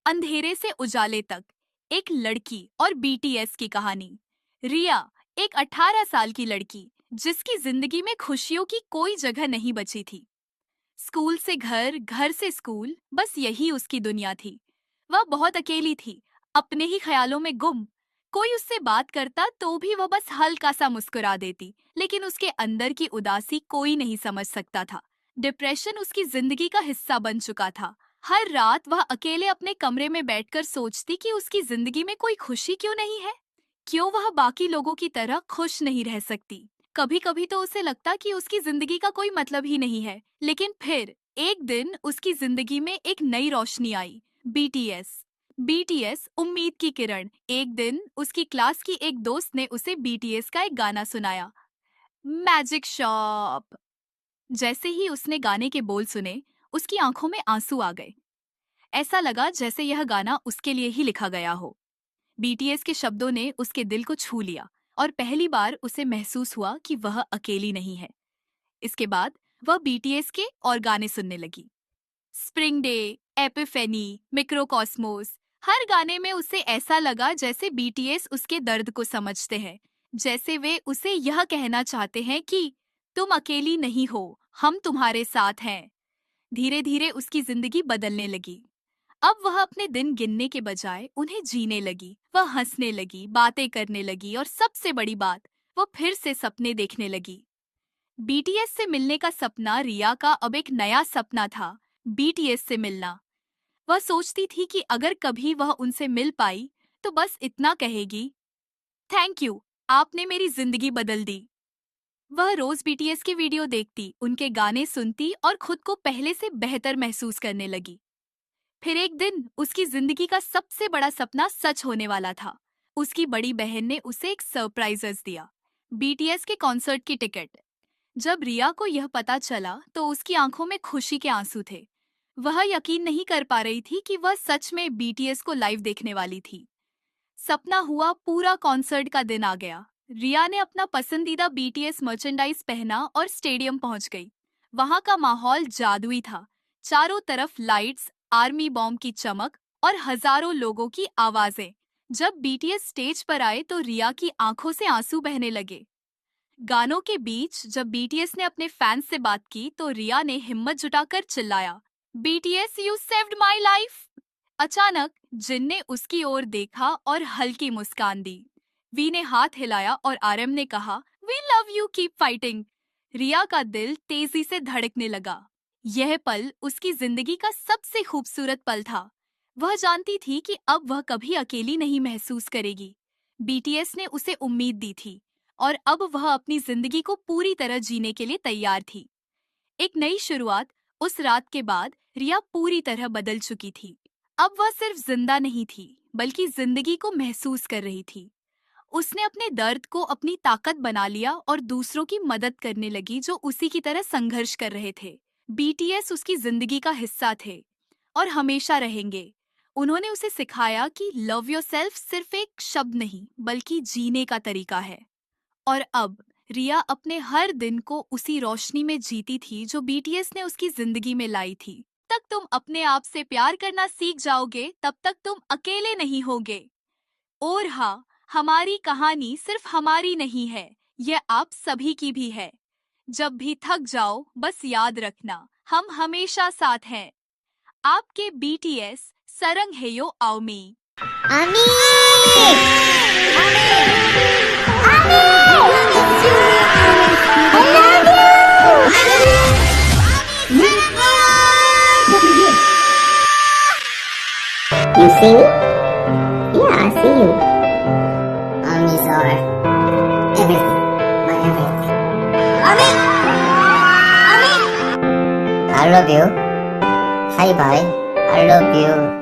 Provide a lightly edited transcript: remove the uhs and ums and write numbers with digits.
अंधेरे से उजाले तक, एक लड़की और बीटीएस की कहानी। रिया एक 18 साल की लड़की जिसकी जिंदगी में खुशियों की कोई जगह नहीं बची थी। स्कूल से घर, घर से स्कूल, बस यही उसकी दुनिया थी। वह बहुत अकेली थी, अपने ही ख्यालों में गुम। कोई उससे बात करता तो भी वह बस हल्का सा मुस्कुरा देती, लेकिन उसके अंदर की उदासी कोई नहीं समझ सकता था। डिप्रेशन उसकी जिंदगी का हिस्सा बन चुका था। हर रात वह अकेले अपने कमरे में बैठकर सोचती कि उसकी जिंदगी में कोई खुशी क्यों नहीं है, क्यों वह बाकी लोगों की तरह खुश नहीं रह सकती। कभी कभी तो उसे लगता कि उसकी जिंदगी का कोई मतलब ही नहीं है। लेकिन फिर एक दिन उसकी जिंदगी में एक नई रोशनी आई। बीटीएस। बीटीएस उम्मीद की किरण। एक दिन उसकी क्लास की एक दोस्त ने उसे बीटीएस का एक गाना सुनाया, मैजिक शॉप। जैसे ही उसने गाने के बोल सुने, उसकी आंखों में आंसू आ गए। ऐसा लगा जैसे यह गाना उसके लिए ही लिखा गया हो। बीटीएस के शब्दों ने उसके दिल को छू लिया और पहली बार उसे महसूस हुआ कि वह अकेली नहीं है। इसके बाद वह बीटीएस के और गाने सुनने लगी। स्प्रिंग डे, एपिफेनी, मिक्रोकॉस्मोस, हर गाने में उसे ऐसा लगा जैसे बीटीएस उसके दर्द को समझते हैं, जैसे वे उसे यह कहना चाहते हैं कि तुम अकेली नहीं हो, हम तुम्हारे साथ हैं। धीरे धीरे उसकी जिंदगी बदलने लगी। अब वह अपने दिन गिनने के बजाय उन्हें जीने लगी। वह हंसने लगी, बातें करने लगी और सबसे बड़ी बात, वो फिर से सपने देखने लगी। बीटीएस से मिलने का सपना रिया का अब एक नया सपना था, बीटीएस से मिलना। वह सोचती थी कि अगर कभी वह उनसे मिल पाई तो बस इतना कहेगी, थैंक यू, आपने मेरी जिंदगी बदल दी। वह रोज बीटीएस के वीडियो देखती, उनके गाने सुनती और खुद को पहले से बेहतर महसूस करने लगी। फिर एक दिन उसकी जिंदगी का सबसे बड़ा सपना सच होने वाला था। उसकी बड़ी बहन ने उसे एक सरप्राइज दिया, बीटीएस के कॉन्सर्ट की टिकट। जब रिया को यह पता चला तो उसकी आंखों में खुशी के आंसू थे। वह यकीन नहीं कर पा रही थी कि वह सच में बीटीएस को लाइव देखने वाली थी। सपना हुआ पूरा, कॉन्सर्ट का दिन आ गया। रिया ने अपना पसंदीदा बीटीएस मर्चेंडाइज पहना और स्टेडियम पहुंच गई। वहां का माहौल जादुई था। चारों तरफ लाइट्स, आर्मी बॉम्ब की चमक और हजारों लोगों की आवाजें। जब बीटीएस स्टेज पर आए तो रिया की आंखों से आंसू बहने लगे। गानों के बीच जब बीटीएस ने अपने फैंस से बात की तो रिया ने हिम्मत जुटाकर चिल्लाया, BTS you saved my life. अचानक जिन ने उसकी ओर देखा और हल्की मुस्कान दी। वी ने हाथ हिलाया और आरएम ने कहा, we love you, keep fighting. Riya का दिल तेजी से धड़कने लगा। यह पल उसकी जिंदगी का सबसे खूबसूरत पल था। वह जानती थी कि अब वह कभी अकेली नहीं महसूस करेगी। बीटीएस ने उसे उम्मीद दी थी और अब वह अपनी जिंदगी को पूरी तरह जीने के लिए तैयार थी। एक नई शुरुआत। उस रात के बाद रिया पूरी तरह बदल चुकी थी। अब वह सिर्फ जिंदा नहीं थी, बल्कि जिंदगी को महसूस कर रही थी। उसने अपने दर्द को अपनी ताकत बना लिया और दूसरों की मदद करने लगी जो उसी की तरह संघर्ष कर रहे थे। बीटीएस उसकी जिंदगी का हिस्सा थे और हमेशा रहेंगे। उन्होंने उसे सिखाया कि लव योरसेल्फ सिर्फ एक शब्द नहीं, बल्कि जीने का तरीका है। और अब रिया अपने हर दिन को उसी रोशनी में जीती थी जो बीटीएस ने उसकी जिंदगी में लाई थी। तक तुम अपने आप से प्यार करना सीख जाओगे, तब तक तुम अकेले नहीं होगे। और हाँ, हमारी कहानी सिर्फ हमारी नहीं है, यह आप सभी की भी है। जब भी थक जाओ, बस याद रखना, हम हमेशा साथ हैं। आपके BTS, सरंग हेयो आओमी। You see me? Yeah, I see you. Omnis are everything, my everything. Ami! I love you. Bye bye. I love you.